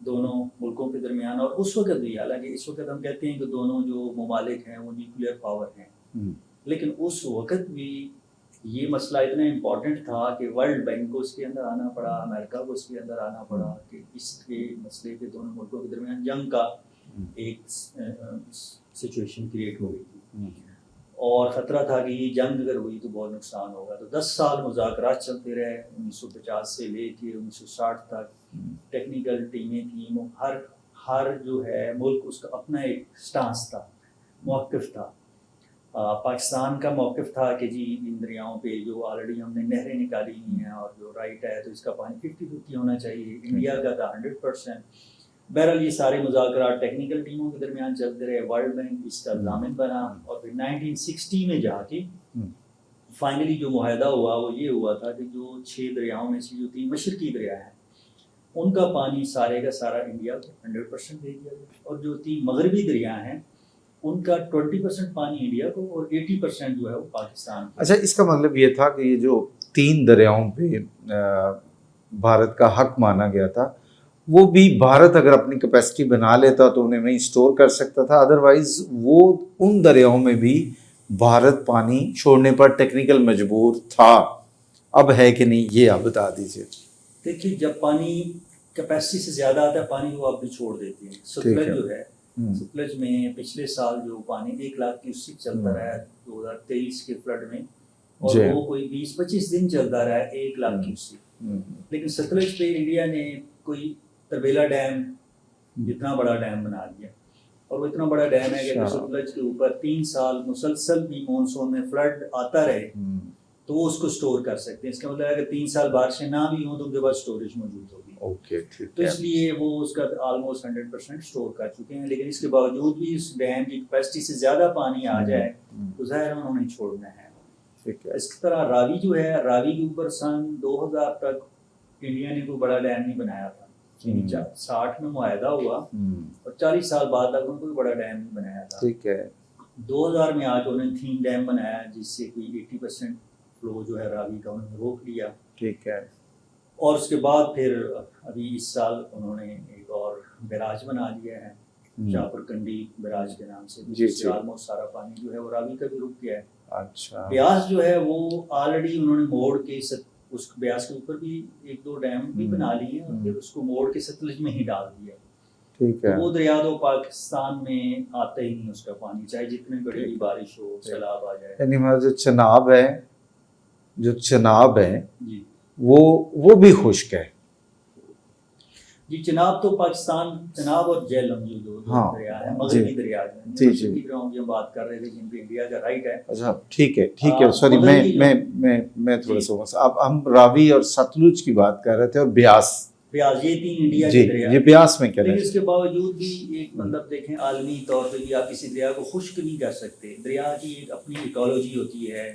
دونوں ملکوں کے درمیان، اور اس وقت بھی، حالانکہ اس وقت ہم کہتے ہیں کہ دونوں جو ممالک ہیں وہ نیوکلیئر پاور ہیں، لیکن اس وقت بھی یہ مسئلہ اتنا امپورٹنٹ تھا کہ ورلڈ بینک کو اس کے اندر آنا پڑا، امریکہ کو اس کے اندر آنا پڑا، کہ اس کے مسئلے کے دونوں ملکوں کے درمیان جنگ کا ایک سچویشن کریٹ ہو گئی تھی، اور خطرہ تھا کہ یہ جنگ اگر ہوئی تو بہت نقصان ہوگا۔ تو 10 سال مذاکرات چلتے رہے، 1950 سے لے کے 1960 تک ٹیکنیکل ٹیمیں تھیں، ہر جو ہے ملک اس کا اپنا ایک سٹانس تھا، موقف تھا۔ پاکستان کا موقف تھا کہ جی ان دریاؤں پہ جو آلریڈی ہم نے نہریں نکالی ہوئی ہیں اور جو رائٹ ہے تو اس کا پانی 50-50 ہونا چاہیے، انڈیا کا تھا 100%۔ بہرحال یہ سارے مذاکرات ٹیکنیکل ٹیموں کے درمیان چلتے رہے، ورلڈ بینک اس کا ضامن بنا، اور پھر 1960 میں جا کے فائنلی جو معاہدہ ہوا وہ یہ ہوا تھا کہ جو 6 دریاؤں میں سے جو 3 مشرقی دریا ہیں ان کا پانی سارے کا سارا انڈیا کو 100% دے دیا گیا، اور جو 3 مغربی دریا ہیں ان کا 20% پانی انڈیا کو اور 80% جو ہے وہ پاکستان کو۔ اچھا، اس کا مطلب یہ تھا کہ یہ جو 3 دریاؤں پہ بھارت کا حق مانا گیا تھا، وہ بھی بھارت اگر اپنی کیپیسٹی بنا لیتا تو انہیں وہیں اسٹور کر سکتا تھا، ادروائز وہ ان دریاؤں میں بھی بھارت پانی چھوڑنے پر ٹیکنیکل مجبور تھا۔ اب ہے کہ نہیں، یہ آپ بتا دیجیے۔ دیکھیے، جب پانی کیپیسٹی سے زیادہ آتا ہے پانی وہ آپ بھی چھوڑ دیتے ہیں۔ ستلج جو ہے، ستلج میں پچھلے سال جو پانی 1 لاکھ کیوسک چلتا رہا ہے 2023 کے فلڈ میں، اور وہ کوئی 20-25 دن چلتا رہا ہے 1 لاکھ کیوسک، لیکن ستلج پہ انڈیا نے کوئی تربیلا ڈیم جتنا بڑا ڈیم بنا دیا، اور وہ اتنا بڑا ڈیم ہے کہ ستلج کے اوپر 3 سال مسلسل بھی مونسون میں فلڈ آتا رہے تو وہ اس کو سٹور کر سکتے ہیں۔ اس کا مطلب ہے کہ 3 سال بارشیں نہ بھی ہوں تو ان کے پاس سٹوریج موجود ہوگی، تو اس لیے وہ اس کا آلموسٹ 100% سٹور کر چکے ہیں۔ لیکن اس کے باوجود بھی اس ڈیم کی کیپیسٹی سے زیادہ پانی آ جائے تو ظاہر انہوں نے چھوڑنا ہے۔ اس طرح راوی جو ہے، راوی کے اوپر سن 2000 تک انڈیا نے کوئی بڑا ڈیم نہیں بنایا تھا، 60 میں معاہدہ ہوا اور 40 سال بعد تک انہوں نے کوئی بڑا ڈیم نہیں بنایا تھا۔ 2000 میں آج انہوں نے 3 ڈیم بنایا جس سے کوئی 80% فلو جو ہے راوی کا انہوں نے روک لیا، ٹھیک ہے۔ اور اس کے بعد پھر ابھی اس سال انہوں نے ایک اور بیراج بنا دیا ہے، شاہپور کنڈی بیراج کے نام سے، جس سے آلموسٹ سارا پانی جو ہے وہ راوی کا بھی رک گیا ہے۔ اچھا، بیاس جو ہے وہ آلریڈی انہوں نے موڑ کے اس بیاس کے اوپر بھی 1-2 ڈیم بھی بنا لیے اور پھر اس کو موڑ کے ستلج میں ہی ڈال دیا، ٹھیک ہے۔ وہ دریا تو پاکستان میں آتا ہی نہیں اس کا پانی، چاہے جتنی بڑی بارش ہو، سیلاب آ جائے۔ یعنی جو چناب ہے جی وہ بھی خشک ہے جی۔ چناب تو پاکستان، چناب اور جہلم جو 2 دریا ہیں، مغربی دریا جو مشرقی دریاؤں کی ہم بات کر رہے تھے جن پہ انڈیا کا رائٹ ہے۔ اچھا، ٹھیک ہے، سوری، میں تھوڑا سا اب ہم راوی اور ستلج کی بات کر رہے تھے اور بیاس، یہ 3 انڈیا کے دریا، یہ بیاس میں کیا ہے؟ لیکن اس کے باوجود بھی ایک مطلب دیکھیں عالمی طور پہ بھی آپ کسی دریا کو خشک نہیں کر سکتے۔ دریا کی ایک اپنی ایکالوجی ہوتی ہے،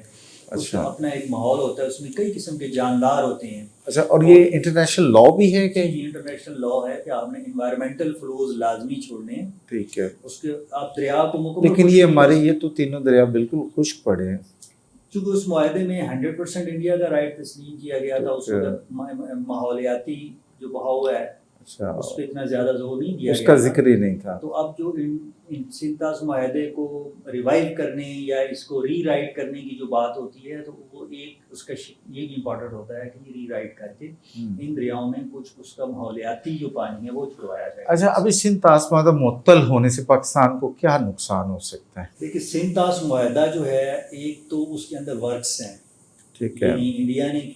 اس کا اپنا ایک ماحول ہوتا ہے، اس میں کئی قسم کے جاندار ہوتے ہیں۔ اچھا، اور یہ انٹرنیشنل لا بھی ہے کہ؟ انٹرنیشنل لا ہے کہ آپ نے انوائرمنٹل فلوز لازمی چھوڑنے ہیں، ٹھیک ہے۔ اس کے آپ دریا کو مکمل، لیکن یہ ہمارے یہ تو تینوں دریا بالکل خشک پڑے ہیں، چونکہ اس معاہدے میں 100% انڈیا کا رائٹ تسلیم کیا گیا تھا۔ اس وقت ماحولیاتی جو بہاؤ ہے اس پہ اتنا زیادہ زور نہیں دیا گیا، اس کا ذکر ہی نہیں تھا۔ تو اب جو سنتاس معاہدے کو ریوائو کرنے یا اس کو ری رائٹ کرنے کی جو بات ہوتی ہے تو وہ ایک اس کا یہ بھی امپورٹنٹ ہوتا ہے کہ ری رائٹ کر کے ان دریاؤں میں کچھ اس کا ماحولیاتی جو پانی ہے وہ چھڑوایا جائے۔ اچھا، ابھی سنتاس معاہدہ معطل ہونے سے پاکستان کو کیا نقصان ہو سکتا ہے؟ دیکھیے، سنتاس معاہدہ جو ہے ایک تو اس کے اندر ورکس ہیں، ٹھیک ہے، یعنی انڈیا نے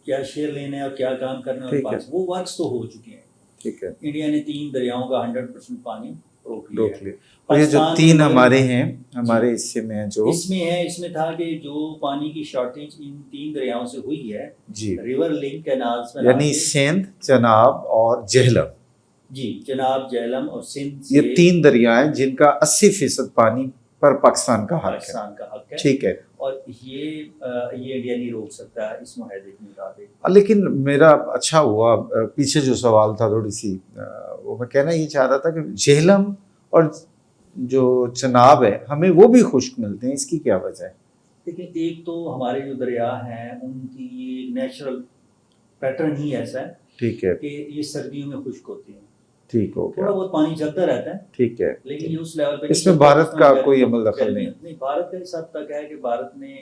کیا شیئر لینا ہے اور کیا کام کرنا ہے، وہ ورکس تو ہو چکے ہیں، ٹھیک ہے۔ انڈیا نے 3 دریاؤں کا 100% پانی روک لیا۔ اور یہ جو 3 ہمارے ہیں، ہمارے حصے میں جو اس میں تھا کہ جو پانی کی شارٹیج ان 3 دریاؤں سے ہوئی ہے جی، ریور لنک کینالز میں، یعنی سندھ، چناب اور جہلم، جی، چناب، جہلم اور سندھ، یہ 3 دریا ہیں جن کا 80% پانی پر پاکستان کا حق ہے، ٹھیک ہے۔ اور یہ انڈیا نہیں روک سکتا اس معاہدے کے مطابق۔ لیکن میرا اچھا ہوا، پیچھے جو سوال تھا تھوڑی سی وہ میں کہنا یہ چاہ رہا تھا کہ جہلم اور جو چناب ہے ہمیں وہ بھی خشک ملتے ہیں، اس کی کیا وجہ ہے؟ دیکھیں، ایک تو ہمارے جو دریا ہیں ان کی یہ نیچرل پیٹرن ہی ایسا ہے، ٹھیک ہے، کہ یہ سردیوں میں خشک ہوتے ہیں، ٹھیک ہو تھوڑا گیا، بہت پانی چلتا رہتا ہے ٹھیک ہے، لیکن یہ اس لیول پہ اس میں بھارت کا کوئی عمل دخل نہیں؟ نہیں، بھارت کا اس حد تک ہے کہ بھارت نے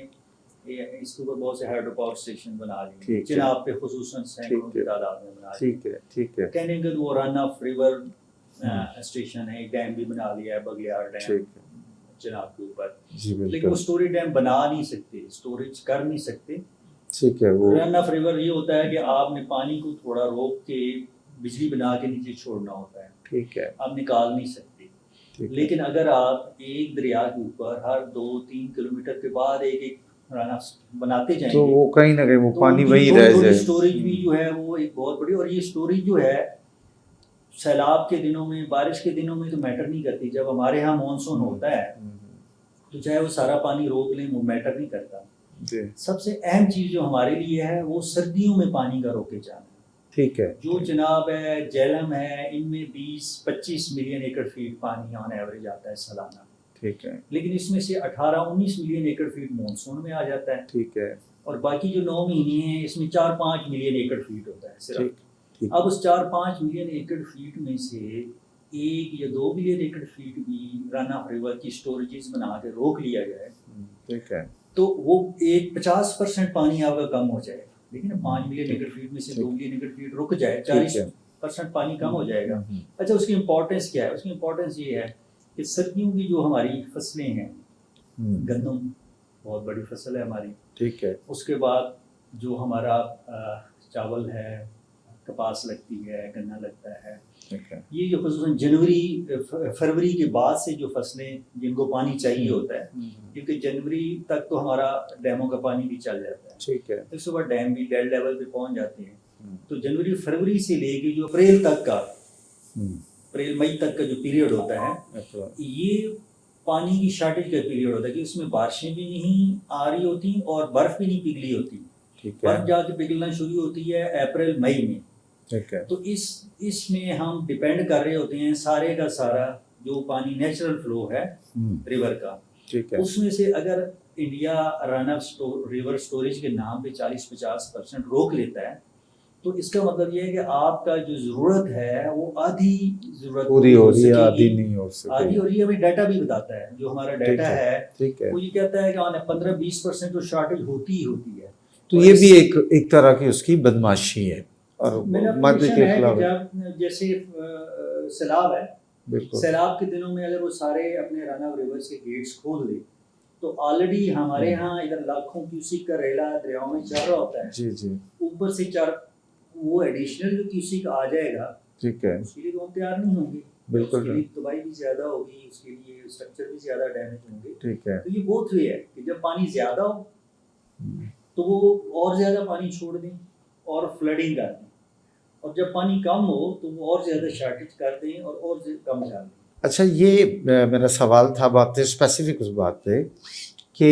اس کے اوپر بہت سے ہائیڈرو پاور اسٹیشن بنا لیے، ٹھیک ہے، چناب پہ خصوصاً سینکڑوں کی ٹھیک ہے، تعداد میں بنا لیے، ٹھیک ہے، ٹھیک ہے، کہنے کے وہ رن آف ریور اسٹیشن ہے، ایک ڈیم بھی بنا لیا ہے بگلیار ڈیم ٹھیک ہے، چناب کے اوپر، جی لیکن وہ بالکل، اسٹوریج ڈیم بنا نہیں سکتے، اسٹوریج کر نہیں سکتے۔ ٹھیک ہے، وہ رن آف ریور یہ ہوتا ہے کہ آپ نے پانی کو تھوڑا روک کے بجلی بنا کے نیچے چھوڑنا ہوتا ہے، ٹھیک ہے، آپ نکال نہیں سکتے۔ ٹھیک ہے، لیکن اگر آپ ایک دریا کے اوپر ہر 2-3 کلومیٹر کے بعد ایک ایک رن آف بناتے جائیں تو گے وہ کہیں نہ کہیں وہ تو پانی ان کی وہی تھوڑی رہ تھوڑی جائے، اسٹوریج بھی جو ہے وہ ایک بہت بڑی، اور یہ اسٹوریج جو ہے سیلاب کے دنوں میں، بارش کے دنوں میں تو میٹر نہیں کرتی، جب ہمارے ہاں مانسون ہوتا ہے تو چاہے وہ سارا پانی روک لیں وہ میٹر نہیں کرتا۔ جی سب سے اہم چیز جو ہمارے لیے ہے وہ سردیوں میں پانی کا روکے جانا ہے۔ ٹھیک ہے، جو چناب ہے، جہلم ہے، ان میں 20-25 ملین ایکڑ فیٹ پانی آن ایوریج آتا ہے سالانہ، ٹھیک ہے، لیکن اس میں سے 18-19 ملین ایکڑ فیٹ مونسون میں آ جاتا ہے، ٹھیک ہے، اور باقی جو 9 مہینے ہیں اس میں 4-5 ملین ایکڑ فیٹ ہوتا ہے صرف۔ ٹھیک، ٹھیک، اب اس 4-5 ملین ایکڑ فیٹ میں سے 1 یا 2 ملین ایکڑ فیٹ بھی رن آف ریور کی اسٹوریجز بنا کے روک لیا جائے ٹھیک ہے، تو وہ 50% پانی آپ کا کم ہو جائے گا، لیکن 5 ملین ایکڑ فیٹ میں سے 2 ملین ایکڑ فیٹ رک جائے، 40% پانی کم ہو جائے گا۔ اچھا، اس کی امپورٹنس کیا ہے؟ اس کی امپورٹنس یہ ہے کہ سردیوں کی جو ہماری فصلیں ہیں، گندم بہت بڑی فصل ہے ہماری، ٹھیک ہے، اس کے بعد جو ہمارا چاول ہے، کپاس لگتی ہے، گنا لگتا ہے، ٹھیک ہے، یہ جو خصوصاً فروری کے بعد سے جو فصلیں جن کو پانی چاہیے ہوتا ہے، کیونکہ جنوری تک تو ہمارا ڈیموں کا پانی بھی چل جاتا ہے، ٹھیک ہے، اس کے بعد ڈیم بھی ڈیل لیول پہ پہنچ جاتے ہیں، تو جنوری فروری سے لے کے جو اپریل تک کا، اپریل مئی تک کا جو پیریڈ ہوتا ہے، یہ پانی کی شارٹیج کا پیریڈ ہوتا ہے کہ اس میں بارشیں بھی نہیں آ رہی ہوتی اور برف بھی نہیں پگھلی ہوتی، ٹھیک ہے، برف جا کے پگھلنا شروع ہوتی ہے اپریل مئی میں۔ ٹھیک ہے، تو اس میں ہم ڈپینڈ کر رہے ہوتے ہیں سارے کا سارا جو پانی نیچرل فلو ہے ریور کا، ٹھیک ہے، اس میں سے اگر India run of river storage کے نام پہ 40-50% روک لیتا ہے تو اس کا مطلب یہ ہے کہ آپ کا جو ضرورت ہے وہ آدھی ضرورت پوری ہو رہی ہے، سکے آدھی گی، نہیں ہو سکے، آدھی ہو رہی ہے۔ ہمیں ڈیٹا بھی بتاتا ہے، جو ہمارا ڈیٹا ہے ٹھیک ہے، وہ یہ کہتا ہے کہ 15-20% تو شارٹیج ہوتی ہی ہوتی ہے۔ تو یہ بھی ایک طرح کی اس کی بدماشی ہے اور میرا مدد پوزیشن کے ہے خلاف کہ جب جیسے سیلاب ہے، بالکل، سیلاب کے دنوں میں اگر وہ سارے اپنے رن آف ریورس کے گیٹس کھول دے تو آلریڈی ہمارے ہاں ادھر لاکھوں کیوسیک کا ریلا دریاؤں میں چل رہا ہوتا ہے، جی جی، اوپر سے وہ ایڈیشنل جو کیوسیک آ جائے گا ٹھیک ہے، اس کے لیے تو ہم تیار نہیں ہوں گے، بالکل، اس کے لیے تباہی بھی زیادہ ہوگی، اس کے لیے اسٹرکچر بھی زیادہ ڈیمیج ہوں گے۔ ٹھیک ہے، تو یہ بہت وے ہے کہ جب پانی زیادہ ہو تو وہ اور زیادہ پانی چھوڑ دیں اور فلڈنگ کر دیں، اور جب پانی کم ہو تو وہ اور زیادہ شارٹیج کر دیں اور کم کر دیں۔ اچھا، یہ میرا سوال تھا بات اسپیسیفک اس بات پہ کہ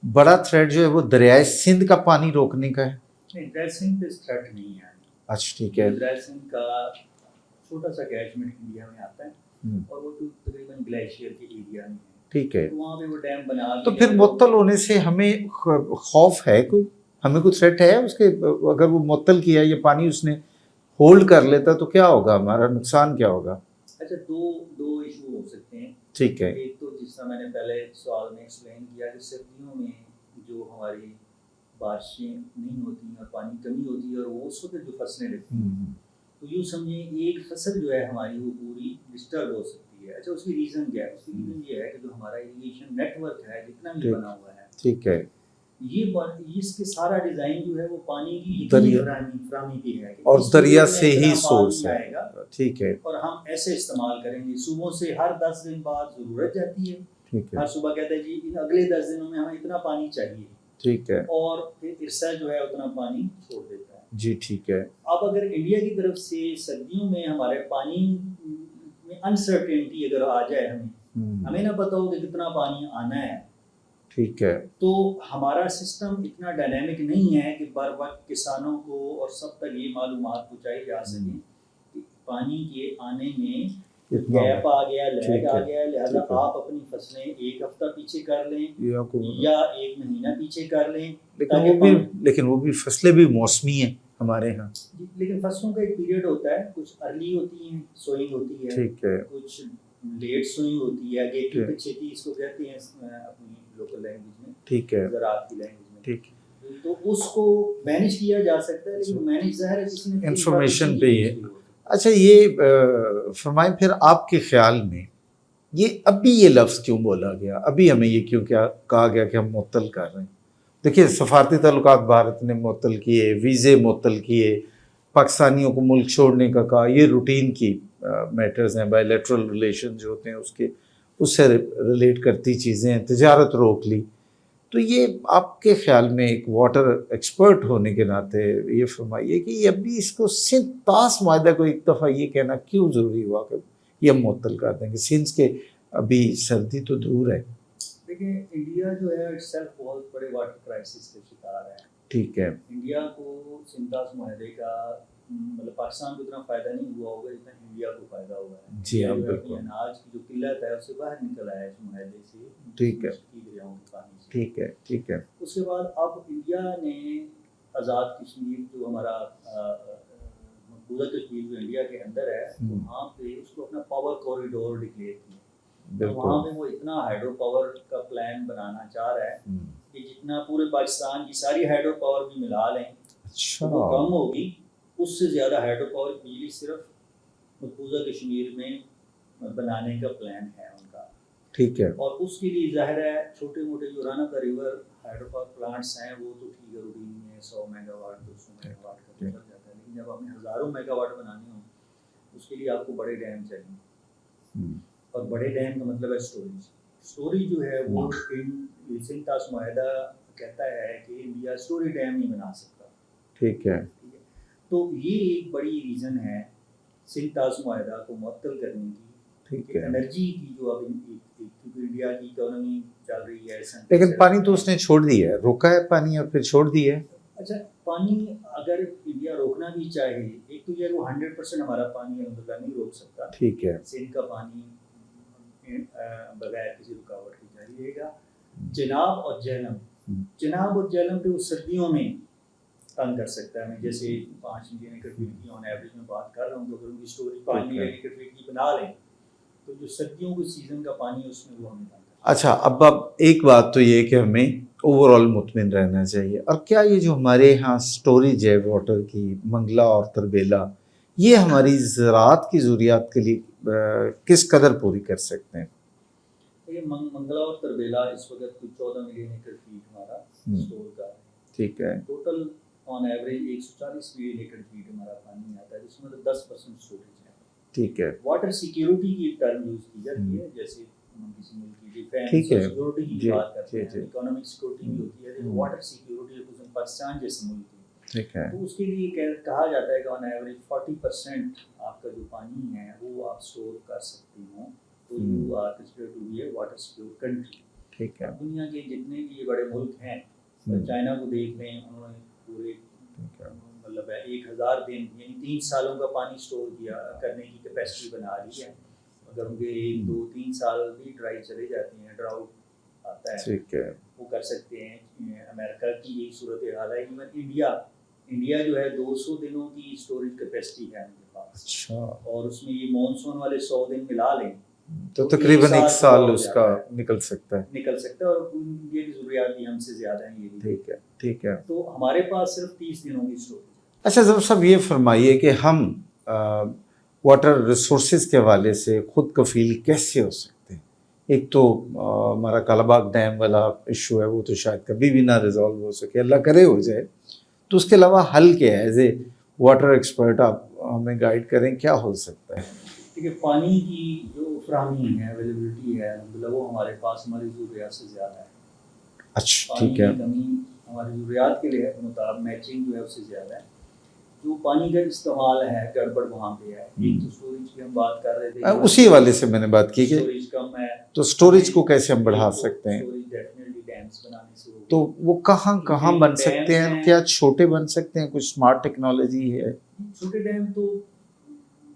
بڑا تھریٹ جو ہے وہ دریائے سندھ کا پانی روکنے کا ہے؟ نہیں، دریائے سندھ پہ تھریٹ نہیں ہے۔ اچھا ٹھیک ہے، دریائے سندھ کا چھوٹا سا کیچمنٹ انڈیا میں آتا ہے اور وہ تقریباً گلیشیئر کے ایریا میں ہے، ٹھیک ہے، تو وہاں پہ وہ ڈیم بنا تو پھر معطل ہونے سے ہمیں خوف ہے، کوئی ہمیں کوئی تھریٹ ہے اس کے؟ اگر وہ معطل کیا یہ پانی اس نے ہولڈ کر لیتا تو کیا ہوگا، ہمارا نقصان کیا ہوگا؟ اچھا، دو ایشو ہو سکتے ہیں۔ ٹھیک ہے، ایک تو جس طرح میں نے پہلے سوال میں ایکسپلین کیا کہ سردیوں میں جو ہماری بارشیں نہیں ہوتی اور پانی کمی ہوتی ہے اور وہ اس وقت جو فصلیں لگتی ہیں تو یوں سمجھیں ایک فصل جو ہے ہماری وہ پوری ڈسٹرب ہو سکتی ہے۔ اچھا، اس کی ریزن کیا ہے؟ اس کی ریزن یہ ہے کہ جو ہمارا اریگیشن نیٹ ورک ہے جتنا بھی بنا ہوا ہے، ٹھیک ہے، یہ اس کے سارا ڈیزائن جو ہے وہ پانی کی فراہمی کی ہے اور دریا سے ہی اتنا سورس پانی ہے، آئے گا ٹھیک ہے، اور ہم ایسے استعمال کریں گے۔ صوبوں سے ہر 10 دن بعد ضرورت جاتی ہے، ٹھیک ہے، ہر صبح کہتے ہیں جی ان اگلے 10 دنوں میں ہمیں اتنا پانی چاہیے، ٹھیک ہے، اور پھر عرصہ جو ہے اتنا پانی چھوڑ دیتا ہے۔ جی ٹھیک ہے، اب اگر انڈیا کی طرف سے سردیوں میں ہمارے پانی میں انسرٹینٹی اگر آ جائے، ہمیں نہ پتہ ہو کہ کتنا پانی آنا ہے، ٹھیک ہے، تو ہمارا سسٹم اتنا ڈائنامک نہیں ہے کہ بر وقت کسانوں کو اور سب تک یہ معلومات پہنچائی جا سکیں کہ پانی کے آنے میں گیپ آ گیا، لیگ آ گیا، لہذا آپ اپنی فصلیں ایک ہفتہ پیچھے کر لیں یا 1 مہینہ پیچھے کر لیں، لیکن وہ بھی فصلیں بھی موسمی ہیں ہمارے ہاں. جی، لیکن فصلوں کا ایک پیریڈ ہوتا ہے، کچھ ارلی ہوتی ہیں سوئنگ ہوتی ہے، ٹھیک ہے. کچھ لیٹ سوئنگ ہوتی ہے، اگیٹو کھیتی اس کو کہتے ہیں اپنی لوکل لینگویج میں، ٹھیک ہے. زراعت کی لینگویج میں. ٹھیک. تو اس کو مینیج کیا جا سکتا ہے، لیکن مینیج ظاہر ہے کسی نے انفارمیشن پہ ہی ہے. اچھا یہ فرمائیں پھر آپ کے خیال میں یہ ابھی یہ لفظ کیوں بولا گیا، ابھی ہمیں یہ کیوں کیا کہا گیا کہ ہم معطل کر رہے ہیں؟ دیکھیے سفارتی تعلقات بھارت نے معطل کیے، ویزے معطل کیے، پاکستانیوں کو ملک چھوڑنے کا کہا، یہ روٹین کی میٹرز ہیں، بائی لیٹرل ریلیشن جو ہوتے ہیں اس سے ریلیٹ کرتی چیزیں ہیں، تجارت روک لی. تو یہ آپ کے خیال میں ایک واٹر ایکسپرٹ ہونے کے ناطے یہ فرمائیے کہ یہ ابھی اس کو سندھ طاس معاہدہ کو ایک دفعہ یہ کہنا کیوں ضروری ہوا کہ یہ ہم معطل کر دیں گے؟ سندھ کے ابھی سردی تو دور ہے. دیکھیں انڈیا جو ہے اٹ سیلف بہت بڑے واٹر کرائسس کا شکار ہے. ٹھیک ہے. انڈیا کو سندھ طاس معاہدے کا مطلب پاکستان کو اتنا فائدہ نہیں ہوا ہوگا جتنا انڈیا کو فائدہ ہوا ہے. جی ہاں بالکل. اناج کی جو قلت ہے اس سے باہر نکل آیا اس معاہدے سے. ٹھیک ہے. دریاؤں کے پانی سے. ٹھیک ہے. ٹھیک ہے. اس کے بعد اب انڈیا نے آزاد کشمیر جو ہمارا مقبوضہ کشمیر جو انڈیا کے اندر ہے وہاں پہ اس کو اپنا پاور کوریڈور ڈکلیئر کیا. وہاں پہ وہ اتنا ہائیڈرو پاور کا پلان بنانا چاہ رہا ہے کہ جتنا پورے پاکستان کی ساری ہائیڈرو پاور بھی ملا لیں وہ کم ہوگی. اس سے زیادہ ہائیڈرو پاور بجلی صرف مقبوضہ کشمیر میں بنانے کا پلان ہے ان کا. ٹھیک ہے. اور اس کے لیے ظاہر ہے چھوٹے موٹے جو رانا کا ریور ہائیڈرو پاور پلانٹس ہیں وہ تو ٹھیک ہے روٹین میں 100 میگا واٹ 200 میگا واٹ کا چل جاتا ہے. لیکن جب آپ نے ہزاروں میگا واٹ بنانے ہوں اس کے لیے آپ کو بڑے ڈیم چاہیے. اور بڑے ڈیم کا مطلب ہے اسٹوریج جو ہے وہ سندھ طاس معاہدہ کہتا ہے کہ انڈیا اسٹوریج ڈیم نہیں بنا سکتا. ٹھیک ہے. تو یہ ایک بڑی ریزن ہے سندھ طاس معاہدہ کو معطل کرنے کی. ٹھیک ہے. انرجی کی جو اب انڈیا کی اکانومی چل رہی ہے لیکن پانی تو اس نے چھوڑ دیا ہے، روکا ہے پانی اور پھر چھوڑ دیا ہے. اچھا پانی اگر انڈیا روکنا بھی چاہے ایک تو یہ وہ 100% ہمارا پانی الحمدللہ نہیں روک سکتا. ٹھیک ہے. سندھ کا پانی بغیر کسی رکاوٹ کے جاری رہے گا. چناب اور جہلم پہ وہ سردیوں میں تنگ کر سکتا ہے. میں جیسے 5 ملین ایکڑ فیٹ کی آن ایوریج میں بات کر رہا ہوں تو اگر ان کی اسٹوریج 5 ملین ایکڑ فیٹ کی بنا لیں تو جو سردیوں کے سیزن کا پانی اس میں وہ ہمیں تنگ. اچھا اب ایک بات تو یہ کہ ہمیں اوور آل مطمئن رہنا چاہیے. اور کیا یہ جو ہمارے یہاں سٹوریج ہے واٹر کی منگلا اور تربیلا یہ ہماری زراعت کی ضروریات کے لیے کس قدر پوری کر سکتے ہیں؟ یہ منگلا اور تربیلا اس وقت کچھ 14 ملین ایکڑ فیٹ ہمارا اسٹور کا ہے. ٹھیک ہے. Total on average 140 million acre feet ہمارا پانی آتا ہے جس میں 10% اسٹوریج ہے. ٹھیک ہے. واٹر سیکیورٹی کی ٹرم یوز کی جاتی ہے جیسے کسی ملک کی ڈیفینس سیکیورٹی کی بات کرتے ہیں اکنامک سیکیورٹی بھی ہوتی ہے. واٹر سیکیورٹی پاکستان جیسے ملک ٹھیک ہے. تو اس کے لیے کہا جاتا ہے کہ آن ایوریج 40% آپ کا جو پانی ہے وہ آپ اسٹور کر سکتے ہوں تو you are considered to be a water secure country. ٹھیک ہے. دنیا کے جتنے بھی بڑے ملک ہیں چائنا کو دیکھ لیں انہوں نے پورے مطلب 1000 دن یعنی 3 سالوں کا پانی اسٹور کیا کرنے کی کیپیسٹی بنا لی ہے. اگر ان کے 1 2 3 سال بھی ڈرائی چلے جاتے ہیں ڈراؤٹ آتا ہے ٹھیک ہے وہ کر سکتے ہیں. امریکہ کی ایک صورتحال ہے. ایون انڈیا جو ہے 200 دنوں کی اسٹوریج کیپیسٹی ہے ان کے پاس. اچھا. اور اس میں یہ مانسون والے 100 دن ملا لیں تو تقریباً 1 سال اس کا نکل سکتا ہے اور انڈیا کی ضروریات بھی ہم سے زیادہ ہیں. یہ ٹھیک ہے. ٹھیک ہے. تو ہمارے پاس صرف 30 دنوں کی اسٹوریج. اچھا ظفر صاحب یہ فرمائیے کہ ہم واٹر ریسورسز کے حوالے سے خود کفیل کیسے ہو سکتے ہیں؟ ایک تو ہمارا کالا باغ ڈیم والا ایشو ہے وہ تو شاید کبھی بھی نہ ریزالو ہو سکے، اللہ کرے ہو جائے. تو اس کے علاوہ حل کیا ہے؟ ایز اے واٹر ایکسپرٹ آپ ہمیں گائیڈ کریں کیا ہو سکتا ہے؟ دیکھیے پانی کی جو فراہمی ہے اویلیبلٹی ہے الحمدللہ وہ ہمارے پاس ہماری ضروریات سے زیادہ ہے. اچھا ٹھیک ہے. پانی کی کمی ہماری ضروریات کے لیے مطابق میچنگ جو ہے اس سے زیادہ ہے. جو پانی کا استعمال ہے گڑبڑ وہاں پہ ہے. ایک تو اسٹوریج کی ہم بات کر رہے تھے اسی حوالے سے میں نے بات کی کہ اسٹوریج کم ہے تو اسٹوریج کو کیسے ہم بڑھا سکتے ہیں؟ اسٹوریج ڈیفینیٹلی ڈیمز بنانے سے تو وہ کہاں بن سکتے ہیں؟ کیا چھوٹے بن سکتے ہیں؟ کچھ اسمارٹ ٹیکنالوجی ہے؟ چھوٹے ڈیم تو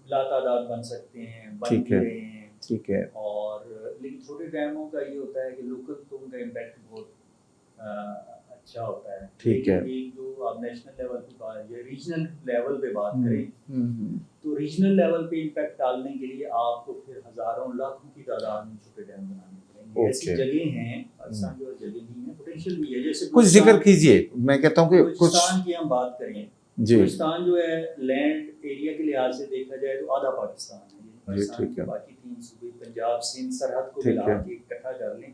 لا تعداد بن سکتے ہیں بن بھی رہے ہیں. ٹھیک ہے. اور لیکن چھوٹے ڈیموں کا یہ ہوتا ہے کہ لوکل تو ان کا امپیکٹ بہت اچھا ہوتا ہے. ٹھیک ہے. ایک جو آپ نیشنل لیول کی بات یا ریجنل لیول پہ بات کریں ہوں تو ریجنل لیول پہ امپیکٹ ڈالنے کے لیے آپ کو پھر ہزاروں لاکھوں کی تعداد میں چھوٹے ڈیم بنانے پڑیں گے. ایسی جگہیں ہیں پاکستان کی اور جگہ نہیں ہے, پوٹینشیل بھی ہے. جیسے کچھ ذکر کیجئے, میں کہتا ہوں کہ کچھ بلوچستان کی ہم بات کریں, بلوچستان جو ہے لینڈ ایریا کے لحاظ سے دیکھا جائے تو آدھا پاکستان ہے. پاکستان کے باقی 3 صوبے پنجاب سندھ سرحد کو ملا کے اکٹھا کر لیں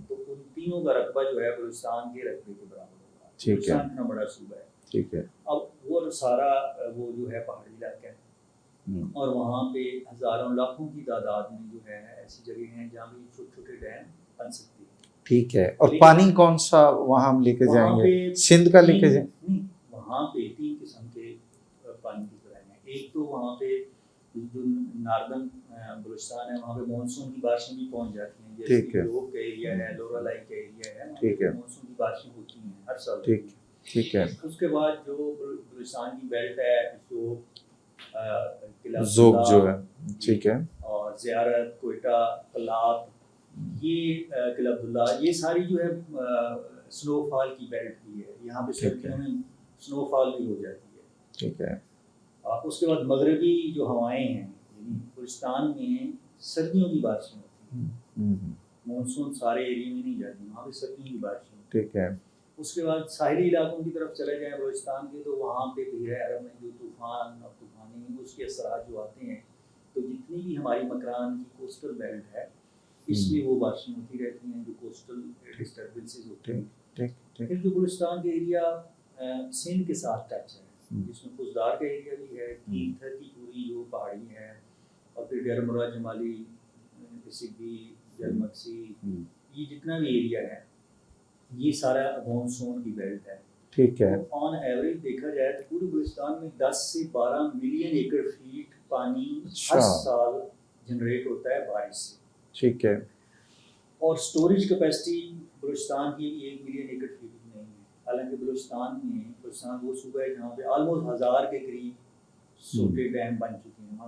تو ان تینوں کا رقبہ جو ہے بلوچستان کے رقبے کے برابر ہوگا. بلوچستان اتنا بڑا صوبہ ہے. ٹھیک ہے. اب وہ سارا وہ جو ہے پہاڑی علاقہ ہے اور وہاں پہ ہزاروں لاکھوں کی تعداد میں جو ہے ایسی جگہ ہیں جہاں بھی چھوٹے چھوٹے ڈیم بن سکتے ہیں. ٹھیک ہے. اور پانی کون سا وہاں ہم لے کے جائیں گے؟ سندھ کا لے کے جائیں؟ نہیں, وہاں پہ 3 قسم کے پانی کی ذرائع ہیں. ایک تو وہاں پہ جو ناردن بلوچستان ہے وہاں پہ مانسون کی بارشیں بھی پہنچ جاتی ہیں. جیسے لوگ کا ایریا ہے, لورا لائی کا ایریا ہے, ٹھیک ہے, مانسون کی بارشیں ہوتی ہیں ہر سال. ٹھیک ہے. اس کے بعد جو بلوچستان کی بیلٹ ہے جو ذوب جو ہے, ٹھیک ہے, اور زیارت, کوئٹہ, کلات, یہ قلعہ عبداللہ, یہ ساری جو ہے سنو فال کی بیلٹ بھی ہے. یہاں پہ سردیوں میں سنو فال بھی ہو جاتی ہے. ٹھیک ہے. اس کے بعد مغربی جو ہوائیں ہیں یعنی بلوچستان میں سردیوں کی بارشیں ہوتی ہیں, مانسون سارے ایریے میں نہیں جاتی, وہاں پہ سردیوں کی بارشیں. ٹھیک ہے. اس کے بعد ساحلی علاقوں کی طرف چلے جائیں بلوچستان کے تو وہاں پہ بحیرہ عرب میں جو طوفان اور طوفانی اس کے اثرات جو آتے ہیں تو جتنی بھی ہماری مکران کی کوسٹل بیلٹ ہے اس میں وہ بارشیں ہوتی رہتی ہیں جو کوسٹل ڈسٹربنسز ہوتے ہیں. پھر جو بلوچستان کا ایریا سندھ کے ساتھ ٹچ ہے جس میں خزدار کا ایریا بھی ہے, کیتھر کی پوری جو پہاڑی ہے, اور پھر ڈیر مرا جمالی, سگی, جل مکسی, یہ جتنا بھی ایریا ہے یہ سارا مانسون کی بیلٹ ہے. ٹھیک ہے. آن ایوریج دیکھا جائے تو پورے بلوچستان میں 10 سے 12 ملین ایکڑ فیٹ پانی ہر سال جنریٹ ہوتا ہے بارش سے. ٹھیک ہے. اور سٹوریج کیپیسٹی بلوچستان کی 1 ملین ایکڑ فیٹ نہیں ہے. حالانکہ بلوچستان وہ صوبہ ہے جہاں پہ آلموسٹ 1000 کے قریب چھوٹے ڈیم بن چکے ہیں. وہاں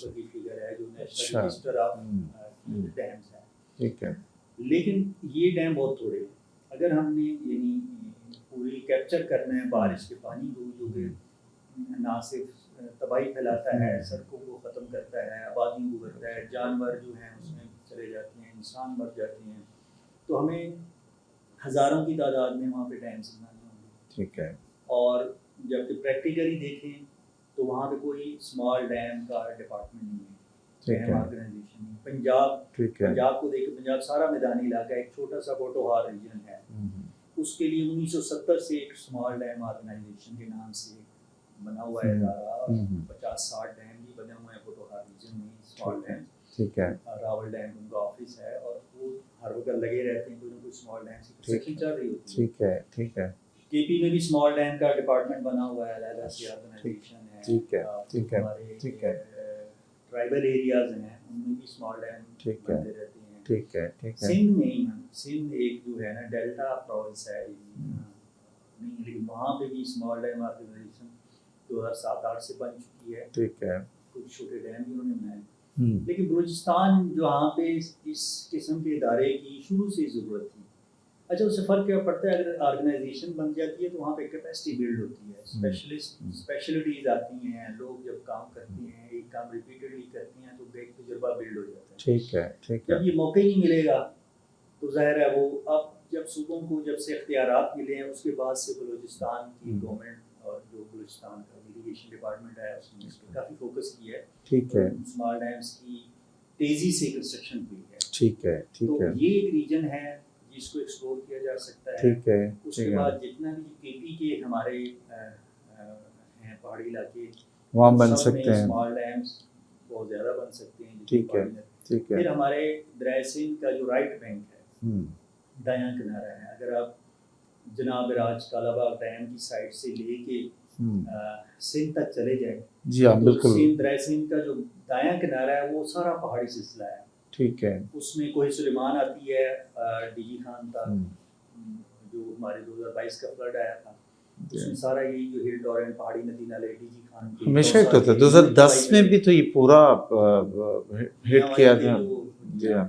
کی فگر ہے جو نیشنل رجسٹر آف ڈیمز ہے. ٹھیک ہے. لیکن یہ ڈیم بہت تھوڑے ہیں. اگر ہم نے یعنی پوری کیپچر کرنا ہے بارش کے پانی کو جو کہ نہ صرف تباہی پھیلاتا ہے, سڑکوں کو ختم کرتا ہے, آبادی کو کرتا ہے, جانور جو ہیں اس میں چلے جاتے ہیں, انسان مر جاتے ہیں, تو ہمیں ہزاروں کی تعداد میں وہاں پہ ڈیمز بنانے ہوں گے. ٹھیک ہے. اور جب کہ پریکٹیکلی دیکھیں تو وہاں پہ کوئی اسمال ڈیم کا ڈپارٹمنٹ نہیں ہے, آرگنائزیشن نہیں. پنجاب کو دیکھیں, پنجاب سارا میدانی علاقہ, ایک چھوٹا سا پوٹوہار ریجن ہے, اس کے لیے 1970 سے ایک اسمال ڈیم آرگنائزیشن کے نام سے بنا ہوا ہے ادارہ. 50-60 ڈیم بھی بنے ہوئے ہیں پوٹوہار ریجن میں, اسمال ڈیم. ٹھیک ہے. راول ڈیم ان کا آفس ہے اور وہ ہر وقت لگے رہتے ہیں, کوئی نہ کوئی اسمال ڈیم کی کنسٹرکشن چل رہی ہوتی ہے. ٹھیک ہے. ٹھیک ہے. کے پی میں بھی اسمال ڈیم کا ڈپارٹمنٹ بنا ہوا ہے, علیحدہ سی آرگنائزیشن ہے. ٹھیک ہے. ٹھیک ہے. ٹھیک ہے. ٹرائبل ایریاز ہیں ان میں بھی اسمال ڈیم بنتے رہتے ہیں. ٹھیک ہے. ٹھیک ہے. سندھ میں ہی سندھ ایک جو ہے نا ڈیلٹا پروونس ہے نہیں, لیکن وہاں پہ بھی اسمال ڈیم آرگنائزیشن 2007-8 سے بن چکی ہے. ٹھیک ہے. کچھ چھوٹے ڈیم بھی انہوں نے بنائے. لیکن بلوچستان جہاں پہ اس قسم کے ادارے کی شروع سے ضرورت تھی. اچھا, اس سے فرق کیا پڑتا ہے, اگر آرگنائزیشن بن جاتی ہے تو وہاں پہ کیپیسٹی بلڈ ہوتی ہے, اسپیشلٹیز آتی ہیں, لوگ جب کام کرتے ہیں ایک کام ریپیٹڈلی کرتے ہیں تو ایک تجربہ بلڈ ہو جاتا ہے. ٹھیک ہے. ٹھیک ہے. جب یہ موقع نہیں ملے گا تو ظاہر ہے وہ اب جب صوبوں کو جب سے اختیارات ملے ہیں اس کے بعد سے بلوچستان کی گورنمنٹ اور جو بلوچستان کا اریگیشن ڈپارٹمنٹ ہے اس نے اس پہ کافی فوکس کیا ہے. ٹھیک ہے. اسمال ڈیمس کی تیزی سے کنسٹرکشن ہوئی ہے. ٹھیک ہے. ٹھیک ہے. تو یہ ایک ریجن ہے جس کو ایکسپلور کیا جا سکتا ہے. ٹھیک ہے. اس کے بعد جتنا بھی کے پی کے ہمارے ہیں پہاڑی علاقے وہاں بن سکتے ہیں, اسمال ڈیمس بہت زیادہ بن سکتے ہیں. ٹھیک ہے. ٹھیک ہے. پھر ہمارے دریائے سندھ کا جو رائٹ بینک ہے, دایاں کنارہ ہے, اگر آپ جناب راج کالا باغ ڈیم کی سائڈ سے لے کے سندھ تک چلے جائیں, جی ہاں بالکل, دریائے سندھ کا جو دایاں کنارہ ہے وہ سارا پہاڑی سلسلہ ہے. ٹھیک ہے. اس میں کوہ سلیمان آتی ہے, ڈی جی خان تک جو ہمارے 2022 کا فلڈ آیا تھا, اس میں سارا یہ جو ہل ٹورنٹ پہاڑی ندی نالے ڈی جی خان کے ہمیشہ ہٹ ہوتا ہے. 2010 میں بھی تو یہ پورا ہٹ کیا تھا. جی ہاں.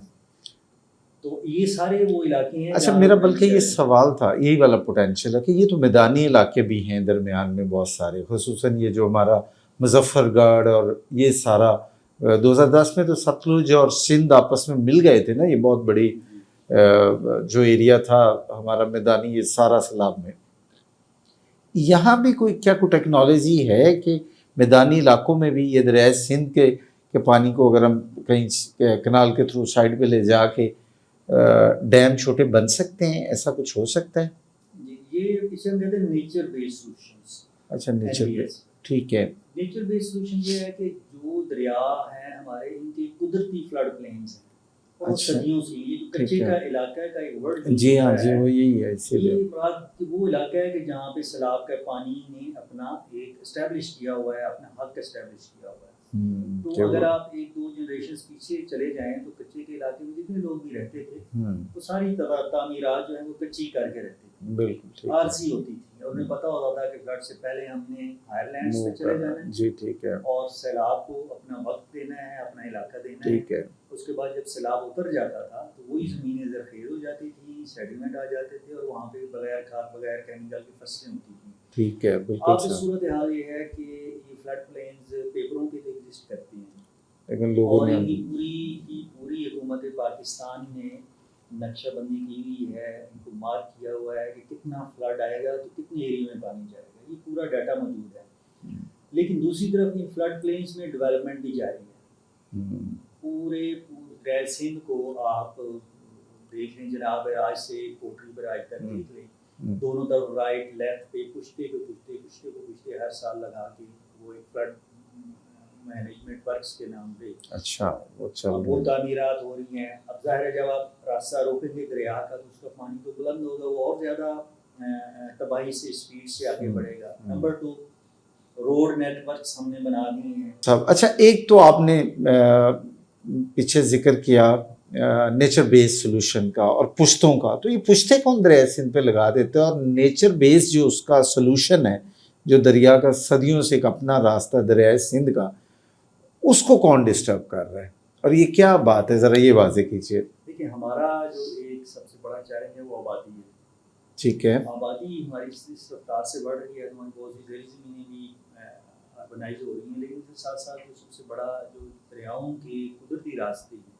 تو یہ سارے وہ علاقے ہیں. اچھا میرا بلکہ یہ سوال تھا، یہی والا پوٹینشیل ہے کہ یہ تو میدانی علاقے بھی ہیں درمیان میں بہت سارے، خصوصاً یہ جو ہمارا مظفر گڑھ اور یہ سارا 2010 میں تو ستلج اور سندھ آپس میں مل گئے تھے نا، یہ بہت بڑی جو ایریا تھا ہمارا میدانی، یہ سارا سیلاب میں. یہاں بھی کوئی ٹیکنالوجی ہے کہ میدانی علاقوں میں بھی یہ دریائے سندھ کے پانی کو اگر ہم کہیں کنال کے تھرو سائڈ پہ لے جا کے ڈیم چھوٹے بن سکتے ہیں، ایسا کچھ ہو سکتا ہے؟ یہ اسے ہم کہتے ہیں نیچر بیس سولوشنز. اچھا نیچر بیس، ٹھیک ہے. نیچر بیس سولوشن یہ ہے کہ جو دریا ہیں ہمارے، ان کی قدرتی فلڈ پلینز ہیں اور صدیوں سے یہ جو کچے کا علاقہ کا ایک ورڈ. جی ہاں جی، وہ یہی ہے. اسی لیے یہ بات کہ وہ علاقہ ہے کہ جہاں پہ سیلاب کا پانی نے اپنا ایک اسٹیبلش کیا ہوا ہے، اپنا حق اسٹیبلش کیا ہوا ہے. تو اگر آپ 1-2 جنریشنز پیچھے چلے جائیں تو کچے کے علاقے میں جتنے لوگ بھی رہتے تھے وہ ساری تعمیرات جو ہیں وہ کچی کر کے رہتے تھے، بالکل عارضی ہوتی تھی، اور انہیں پتہ ہوتا تھا کہ فلڈ سے پہلے ہم نے ہائر لینڈز پہ چلے جانا ہے. جی ٹھیک ہے. اور سیلاب کو اپنا وقت دینا ہے، اپنا علاقہ دینا ہے. ٹھیک ہے. اس کے بعد جب سیلاب اتر جاتا تھا تو وہی زمینیں زرخیز ہو جاتی تھی، سیڈیمنٹ آ جاتے تھے اور وہاں پہ بغیر کھاد بغیر کیمیکل کی فصلیں ہوتی تھیں. ٹھیک ہے بالکل. اب صورتحال یہ ہے کہ یہ فلڈ پلینز پیپروں کے ایگزسٹ کرتی ہیں، لیکن لوگوں نے اور ان کی پوری حکومت پاکستان نے نقشہ بندی کی ہوئی ہے، ان کو مارک کیا ہوا ہے کہ کتنا فلڈ آئے گا تو کتنے ایریے میں پانی جائے گا، یہ پورا ڈیٹا موجود ہے. لیکن دوسری طرف ان فلڈ پلینز میں ڈیولپمنٹ بھی جاری ہے. پورے دریائے سندھ کو آپ دیکھ لیں جناب، آج سے کوٹری پر آج تک دیکھ لیں، دونوں طرف رائٹ لیفٹ پہ پشتے ہر سال لگا کے وہ ایک فلڈ مینجمنٹ ورکس کے نام پہ اچھا وہ تعمیرات ہو رہی ہیں. اب ظاہر ہے جب آپ راستہ روکیں گے دریا کا تو اس کا پانی تو بلند ہوگا، وہ اور زیادہ تباہی سے اسپیڈ سے آگے بڑھے گا. نمبر 2 روڈ نیٹ ورکس ہم نے بنا دیے ہیں. اچھا ایک تو آپ نے پیچھے ذکر کیا نیچر بیس سولوشن کا اور پشتوں کا، تو یہ پشتے کون دریائے سندھ پہ لگا دیتے ہیں؟ اور نیچر بیس جو اس کا سولوشن ہے، جو دریا کا صدیوں سے ایک اپنا راستہ دریائے سندھ کا، اس کو کون ڈسٹرب کر رہا ہے اور یہ کیا بات ہے، ذرا یہ واضح کیجیے. دیکھیں ہمارا جو ایک سب سے بڑا چیلنج ہے وہ آبادی ہے. ٹھیک ہے. آبادی ہماری اس رفتار سے بڑھ رہی ہے، ہماری بہت سی ذیلی زمینیں بھی اربنائز ہو رہی ہیں، لیکن اس کے ساتھ ساتھ جو سب سے بڑا جو دریاؤں کے قدرتی راستے ہیں،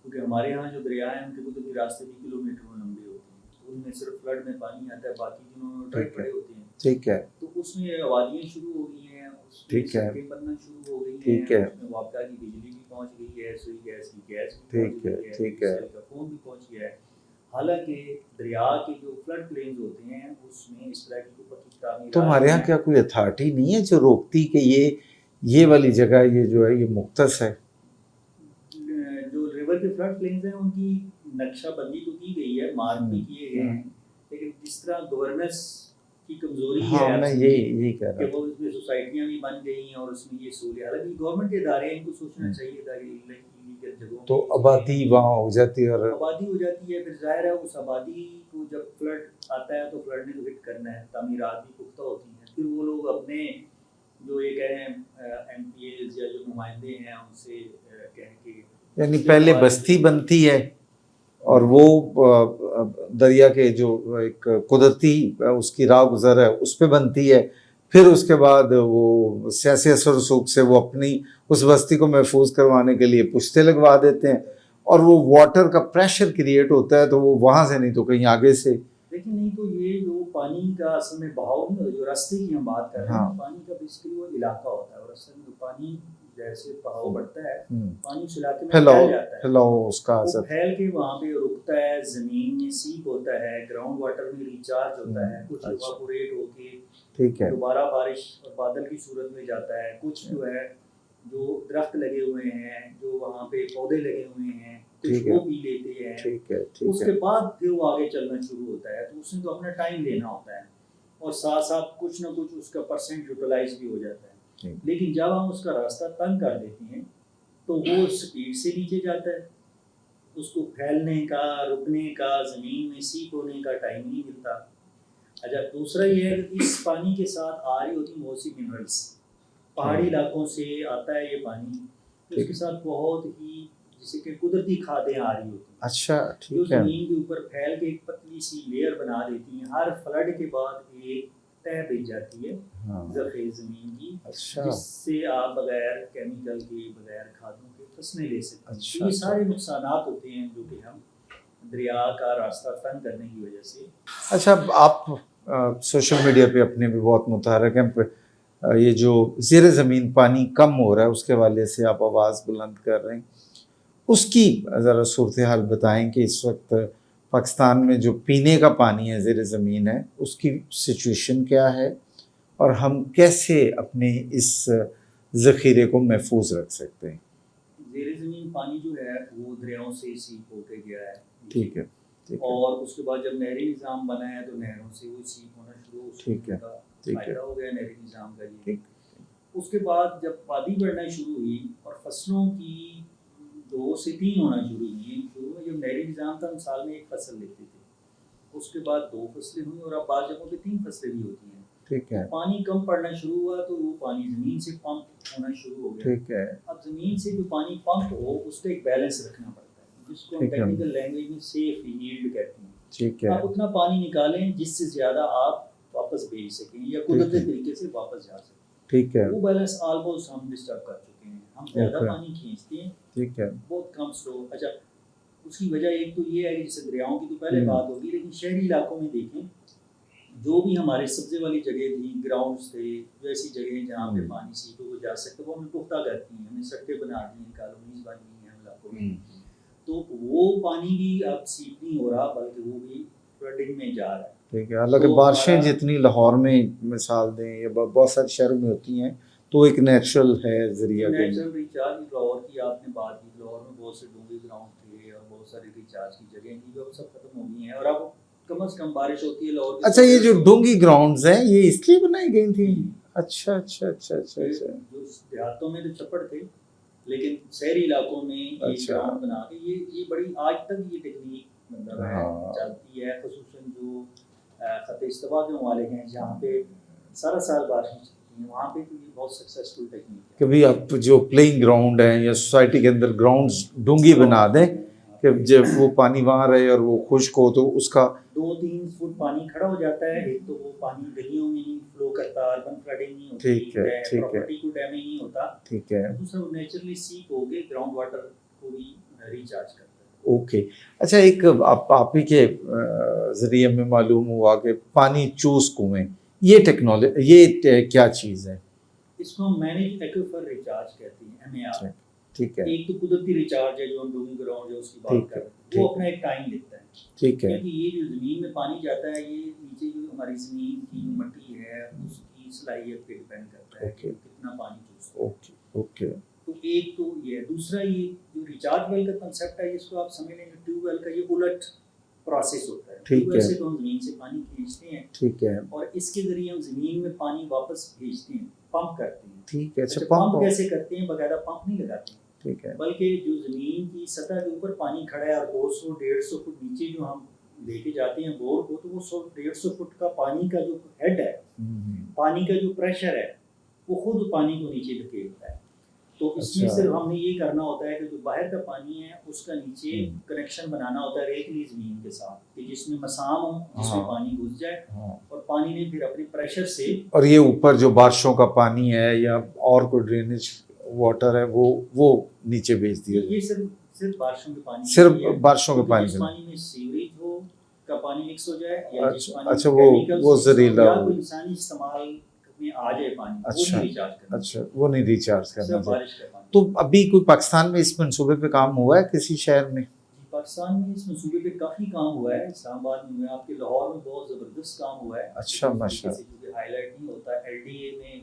کیونکہ ہمارے یہاں جو دریا ہیں ان کے قدرتی راستے بھی کلومیٹروں لمبے ہوتے ہیں، ان میں صرف فلڈ میں پانی آتا ہے، باقی دنوں میں ڈرائی پڑے ہوتے ہیں. ٹھیک ہے. تو اس میں آبادیاں شروع ہو گئی ہیں، اس میں سڑکیں بننا شروع ہو گئی ہیں. ٹھیک ہے. اس میں وابڈا کی بجلی بھی پہنچ گئی ہے، سوئی گیس کی گیس بھی پہنچ گئی ہے، ٹھیک ہے. سیل کا فون بھی پہنچ گیا ہے. حالانکہ دریا کے جو فلڈ پلینز ہوتے ہیں اس میں اس طرح کی کوئی پکی تعمیرات. تو ہمارے یہاں کیا کوئی اتھارٹی نہیں ہے جو روکتی کہ یہ والی جگہ یہ جو ہے یہ مختص ہے؟ جو ریور کے فلڈ پلینز ہیں ان کی نقشہ بندی تو کی گئی ہے، مارک بھی کیے گئے ہیں، لیکن جس طرح گورننس کی کمزوری ہے، میں یہی کہہ رہا کہ وہ اس میں سوسائٹیاں بھی بن گئی ہیں اور اس میں یہ سہولیات، حالانکہ گورنمنٹ کے ادارے ان کو سوچنا چاہیے تھا کہ جگہوں تو آبادی وہاں ہو جاتی ہے، اور آبادی ہو جاتی ہے. پھر ظاہر ہے اس آبادی کو جب فلڈ آتا ہے تو فلڈ نے تو ہٹ کرنا ہے، تعمیرات بھی پختہ ہوتی ہیں، پھر وہ لوگ اپنے جو یہ کہیں ایم پی ایز یا جو نمائندے ہیں ان سے کہیں کہ یعنی پہلے بستی بنتی ہے اور وہ دریا کے جو ایک قدرتی اس کی راہ گزر ہے اس پہ بنتی ہے، پھر اس کے بعد وہ سیاسی اثر و رسوخ سے وہ اپنی اس بستی کو محفوظ کروانے کے لیے پشتے لگوا دیتے ہیں، اور وہ واٹر کا پریشر کریٹ ہوتا ہے تو وہ وہاں سے نہیں تو کہیں آگے سے. لیکن نہیں تو یہ جو پانی کا اصل میں بہاؤ نہیں ہوتا، جو راستے کی ہم بات کر رہے ہیں، پانی کا بیسکلی وہ علاقہ ہوتا ہے، اور اصل میں پانی جیسے بہاؤ بڑھتا ہے پانی اس علاقے میں پھیل جاتا ہے، اس کا وہ پھیل کے وہاں پہ رکتا ہے، زمین میں سیپ ہوتا ہے، گراؤنڈ واٹر میں ریچارج ہوتا ہے، کچھ ایواپوریٹ ہو کے دوبارہ بارش اور بادل کی صورت میں جاتا ہے، کچھ جو ہے جو درخت لگے ہوئے ہیں، جو وہاں پہ پودے لگے ہوئے ہیں کچھ وہ پی لیتے ہیں، اس کے بعد پھر وہ آگے چلنا شروع ہوتا ہے. تو اس نے تو اپنا ٹائم لینا ہوتا ہے اور ساتھ ساتھ کچھ نہ کچھ اس کا پرسنٹ یوٹیلائز بھی ہو جاتا ہے. لیکن جب ہم اس کا راستہ تنگ کر دیتے ہیں تو وہ سپیڈ سے نیچے جاتا ہے، اس کو پھیلنے کا، رکنے کا، زمین میں سیپ ہونے کا ٹائم نہیں ملتا. اچھا دوسرا یہ ہے کہ اس پانی کے ساتھ آ رہی ہوتی بہت سی منرلس، پہاڑی علاقوں سے آتا ہے یہ پانی، اس کے ساتھ بہت ہی جسے کہ قدرتی کھادیں آ رہی ہوتی ہیں اچھا جو ٹھیک ہے. زمین کے اوپر پھیل کے ایک پتلی سی لیئر بنا دیتی ہیں. ہر فلڈ کے بعد ایک تہ بچ جاتی ہے ہاں زرخیز زمین کی اچھا جس سے آپ بغیر کیمیکل کے بغیر کھادوں کے فصلیں لے سکتے ہیں. اچھا، تو یہ اچھا. سارے نقصانات ہوتے ہیں جو کہ ہم دریا کا راستہ تنگ کرنے کی وجہ سے. اچھا آپ سوشل میڈیا پہ اپنے بھی بہت متحرک ہیں. یہ جو زیر زمین پانی کم ہو رہا ہے اس کے حوالے سے آپ آواز بلند کر رہے ہیں. اس کی ذرا صورتحال بتائیں کہ اس وقت پاکستان میں جو پینے کا پانی ہے زیر زمین ہے اس کی سچویشن کیا ہے اور ہم کیسے اپنے اس ذخیرے کو محفوظ رکھ سکتے ہیں. زیر زمین پانی جو ہے وہ دریاؤں سے سیپ ہو کے گیا ہے. ٹھیک ہے ٹھیک ہے اور اس کے بعد جب نہری نظام بنا ہے تو نہروں سے وہ سیپ ہونا شروع ہو. ٹھیک ہے ٹھیک ہے فائدہ ہو گیا نہری نظام کا. ٹھیک. اس کے بعد جب آبادی بڑھنا شروع ہوئی اور فصلوں کی 2 سے 3 ہونا شروع ہوئی. شروع میں جب نہری نظام تھا ہم سال میں 1 فصل لیتے تھے. اس کے بعد 2 فصلیں ہوئیں اور اب بعض جگہوں پہ 3 فصلیں بھی ہوتی ہیں. ٹھیک ہے پانی کم پڑنا شروع ہوا تو وہ پانی زمین سے پمپ ہونا شروع ہو گیا. ٹھیک ہے اب زمین سے جو پانی پمپ ہو اس کا ایک بیلنس رکھنا پڑتا ہے جس کو ہم ٹھیک ہے. ٹیکنیکل لینگویج میں سیف ییلڈ کہتے ہیں. ٹھیک ہے آپ اتنا پانی نکالیں جس سے زیادہ آپ واپس بھیج سکیں یا قدرتی طریقے سے واپس جا سکیں. ٹھک ہے وہ بیلنس آلموسٹ ہم ڈسٹرب کر چکے ہیں. ہم زیادہ اوکے. پانی کھینچتے ہیں ٹھیک ہے بہت کم سلو. اچھا اس کی وجہ ایک تو یہ ہے کہ جیسے دریاؤں کی تو پہلے بات ہوگی لیکن شہری علاقوں میں دیکھیں جو بھی ہمارے سبزے والی جگہ تھی گراؤنڈس تھے جو ایسی جگہیں جہاں پہ پانی سیپے وہ جا سکتے وہ ہمیں پختہ کرتی ہیں. ہم نے سڑکیں بنا دی ہیں کالونیز بنی ہیں ہم علاقوں میں تو وہ پانی بھی اب سیپ نہیں ہو رہا بلکہ وہ بھی فلڈنگ میں جا رہا ہے. ٹھیک ہے. حالانکہ بارشیں جتنی لاہور میں مثال دیں یا بہت سارے شہروں میں ہوتی ہیں تو ایک نیچرل ہے ذریعہ. نیچرل ریچارج لاہور کی آپ نے بات کی. لاہور میں بہت سے ڈونگی گراؤنڈ تھے اور بہت سارے ریچارج کی جگہیں تھیں جو اب سب ختم ہو گئی ہیں اور اب کم از کم بارش ہوتی ہے لاہور. اچھا یہ جو ڈونگی گراؤنڈز ہیں یہ اس لیے بنائی گئی تھیں؟ اچھا اچھا اچھا اچھا اچھا. جو دیہاتوں میں تو چپڑ تھے لیکن شہری علاقوں میں یہ گراؤنڈ بنا کے یہ بڑی آج تک یہ ٹیکنیک مطلب ہے چلتی ہے. خصوصاً جو خط استوا کے ممالک ہیں جہاں پہ سارا سال بارشیں چلتی ہیں وہاں پہ تو یہ بہت سکسیزفل ٹیکنیک ہے. کبھی آپ جو پلینگ گراؤنڈ ہیں یا سوسائٹی کے اندر گراؤنڈز ڈونگی بنا دیں کہ جب وہ پانی وہاں رہے اور وہ خشک ہو تو اس کا 2-3 فٹ پانی کھڑا ہو جاتا ہے. ایک تو وہ پانی گلیوں میں نہیں فلو کرتا اربن فلڈنگ نہیں ہوتی. ٹھیک ہے ٹھیک ہے پراپرٹی کو ڈیمیج نہیں ہوتا. ٹھیک ہے. دوسرا وہ نیچرلی سیپ ہو کے گراؤنڈ واٹر کو بھی ریچارج کرتا ہے. اوکے. اچھا ایک آپ ہی کے ذریعے میں معلوم ہوا کہ پانی چوس کنویں یہ ٹیکنالوجی یہ کیا چیز ہے؟ اس کو ہم مینیج ایکویفر ریچارج کہتے ہیں MAR. ٹھیک ہے. ایک تو قدرتی ریچارج ہے جو ہم ڈونگی گراؤنڈ ہے اس کی بات کر رہے ہیں وہ اپنا ایک ٹائم لیتا ہے. ٹھیک ہے. کیونکہ یہ جو زمین میں پانی جاتا ہے یہ نیچے جو ہماری زمین کی مٹی ہے اس کی صلاحیت پہ ڈپینڈ کرتا ہے کہ کتنا پانی چوستا ہے. Okay okay. تو ایک تو یہ ہے. دوسرا یہ جو ریچارج ویل کا کنسیپٹ ہے اس کو آپ سمجھ لیں گے ٹیوب ویل کا یہ الٹ پروسیس ہوتا ہے. ٹیوب ویل سے تو ہم زمین سے پانی کھینچتے ہیں ٹھیک ہے اور اس کے ذریعے ہم زمین میں پانی واپس بھیجتے ہیں پمپ کرتے ہیں. ٹھیک ہے. اچھا پمپ کیسے کرتے ہیں؟ باقاعدہ پمپ نہیں لگاتے ہیں. ٹھیک ہے. بلکہ جو زمین کی سطح کے اوپر پانی کھڑا ہے اور 200-150 فٹ نیچے جو ہم لے کے جاتے ہیں بور کو تو وہ 100-150 فٹ کا پانی کا جو ہیڈ ہے پانی کا جو پریشر ہے وہ خود پانی کو نیچے دھکیلتا ہے. تو اس میں صرف ہم نے یہ کرنا ہوتا ہے کہ جو باہر کا پانی ہے اس کا نیچے کنیکشن بنانا ہوتا ہے ریتلی زمین کے ساتھ کہ جس میں مسام ہو جس میں پانی گھس جائے اور پانی نے پھر اپنے پریشر سے. اور یہ اوپر جو بارشوں کا پانی ہے یا اور کوئی ڈرینیج واٹر ہے وہ نیچے بھیج دیا. یہ صرف بارشوں کے پانی صرف بارشوں کے پانی جس پانی میں سیوریج ہو کا پانی مکس ہو جائے یا جس پانی اچھا وہ زہریلا یا کوئی انسانی استعمال میں آ جائے پانی وہ نہیں ریچارج کرنا. اچھا وہ نہیں ریچارج کرنا. بارش کا پانی. تو ابھی کوئی پاکستان میں اس منصوبے پہ کام ہوا ہے کسی شہر میں؟ پاکستان میں اس منصوبے پہ کافی کام ہوا ہے. اسلام آباد میں آپ کے لاہور میں بہت زبردست کام ہوا ہے. اچھا ماشاء اللہ. کیونکہ ہائی لائٹ نہیں ہوتا. LDA میں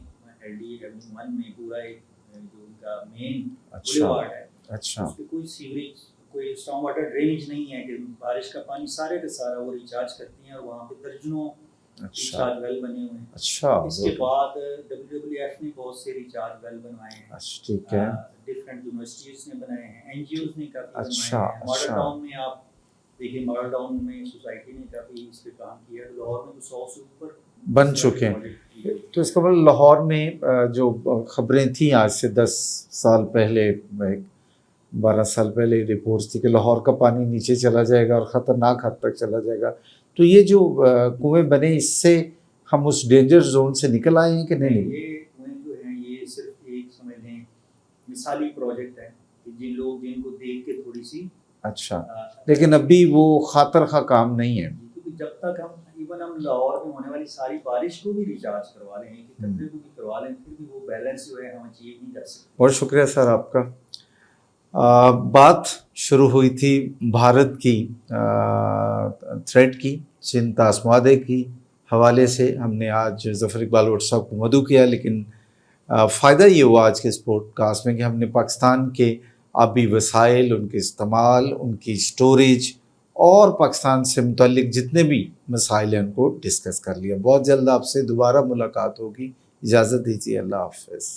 LDA 1 میں پورا ایک جو ان کا مین بلیوارڈ ہے. اچھا. اس پہ کوئی سیوریج کوئی اسٹارم واٹر ڈرینیج نہیں ہے کہ بارش کا پانی سارے کا سارا وہ ریچارج کرتی ہیں اور وہاں پہ درجنوں ریچارج ویل بنے ہوئے ہیں. اچھا. اس کے بعد WWF نے بہت سے ریچارج ویل بنوائے ہیں. اچھا ٹھیک ہے. ڈفرینٹ یونیورسٹیز نے بنائے ہیں. NGOs نے کافی اچھا. بنوائے ہیں. ماڈل ٹاؤن میں آپ دیکھیں ماڈل ٹاؤن میں سوسائٹی نے کافی اس پہ کام کیا. لاہور میں تو 100 سے اوپر بن چکے ہیں. تو اس کا مطلب لاہور میں جو خبریں تھیں آج سے 10 سال پہلے 12 سال پہلے رپورٹس تھی کہ لاہور کا پانی نیچے چلا جائے گا اور خطرناک حد تک چلا جائے گا. تو یہ جو کنویں بنے اس سے ہم اس ڈینجر زون سے نکل آئے ہیں کہ نہیں؟ یہ کنویں جو ہیں یہ صرف ایک سمجھ لیں مثالی پروجیکٹ ہے کہ جن کو دیکھ کے تھوڑی سی اچھا، لیکن ابھی وہ خاطر خواہ کام نہیں ہے. کیونکہ جب تک ہم ایون ہم لاہور میں ہونے والی ساری بارش کو بھی ریچارج کروا لیں کہ قطرے کو بھی کروا لیں پھر بھی وہ بیلنس جو ہے ہم اچیو نہیں کر سکتے. بہت شکریہ سر آپ کا. بات شروع ہوئی تھی بھارت کی تھریٹ کی، چین طاس معاہدے کی حوالے سے. ہم نے آج ظفر اقبال بٹ صاحب کو مدعو کیا، لیکن فائدہ یہ ہوا آج کے اس پوڈ کاسٹ میں کہ ہم نے پاکستان کے آبی وسائل، ان کے استعمال، ان کی اسٹوریج اور پاکستان سے متعلق جتنے بھی مسائل ہیں ان کو ڈسکس کر لیا. بہت جلد آپ سے دوبارہ ملاقات ہوگی. اجازت دیجیے، اللہ حافظ.